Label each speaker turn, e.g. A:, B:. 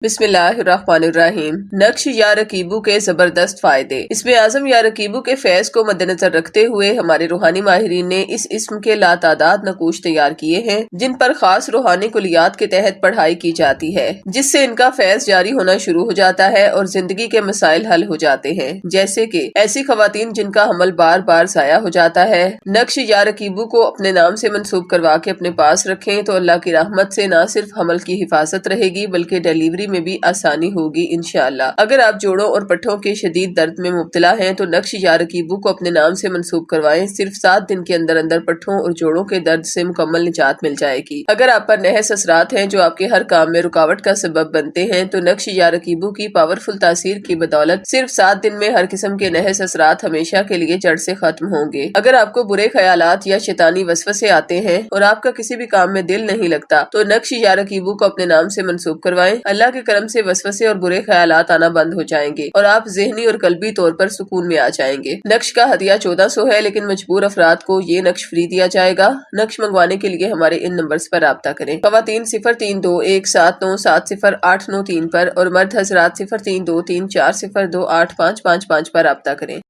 A: بسم اللہ الرحمن الرحیم۔ نقش یا رکیبو کے زبردست فائدے۔ اسم اعظم یا رکیبو کے فیض کو مد نظر رکھتے ہوئے ہمارے روحانی ماہرین نے اس اسم کے لاتعداد نقوش تیار کیے ہیں جن پر خاص روحانی کلیات کے تحت پڑھائی کی جاتی ہے، جس سے ان کا فیض جاری ہونا شروع ہو جاتا ہے اور زندگی کے مسائل حل ہو جاتے ہیں، جیسے کہ ایسی خواتین جن کا حمل بار بار ضائع ہو جاتا ہے۔ نقش یا رکیبو کو اپنے نام سے منسوب کروا کے اپنے پاس رکھیں تو اللہ کی رحمت سے نہ صرف حمل کی حفاظت رہے گی بلکہ ڈیلیوری میں بھی آسانی ہوگی انشاءاللہ۔ اگر آپ جوڑوں اور پٹھوں کے شدید درد میں مبتلا ہیں تو نقش یا رکیبو کو اپنے نام سے منسوب کروائیں، صرف 7 دن کے اندر اندر پٹھوں اور جوڑوں کے درد سے مکمل نجات مل جائے گی۔ اگر آپ پر نحس اثرات ہیں جو آپ کے ہر کام میں رکاوٹ کا سبب بنتے ہیں تو نقش یا رکیبو کی پاورفل تاثیر کی بدولت صرف 7 دن میں ہر قسم کے نحس اثرات ہمیشہ کے لیے جڑ سے ختم ہوں گے۔ اگر آپ کو برے خیالات یا شیطانی وسوسے آتے ہیں اور آپ کا کسی بھی کام میں دل نہیں لگتا تو نقش یا رکیبو کو اپنے نام سے منسوب کروائیں، اللہ کے کرم سے وسوسے اور برے خیالات آنا بند ہو جائیں گے اور آپ ذہنی اور قلبی طور پر سکون میں آ جائیں گے۔ نقش کا ہدیہ 1400 ہے لیکن مجبور افراد کو یہ نقش فری دیا جائے گا۔ نقش منگوانے کے لیے ہمارے ان نمبرز پر رابطہ کریں۔ خواتین 0321797089 پر اور مرد حضرات 0323402855 پر رابطہ کریں۔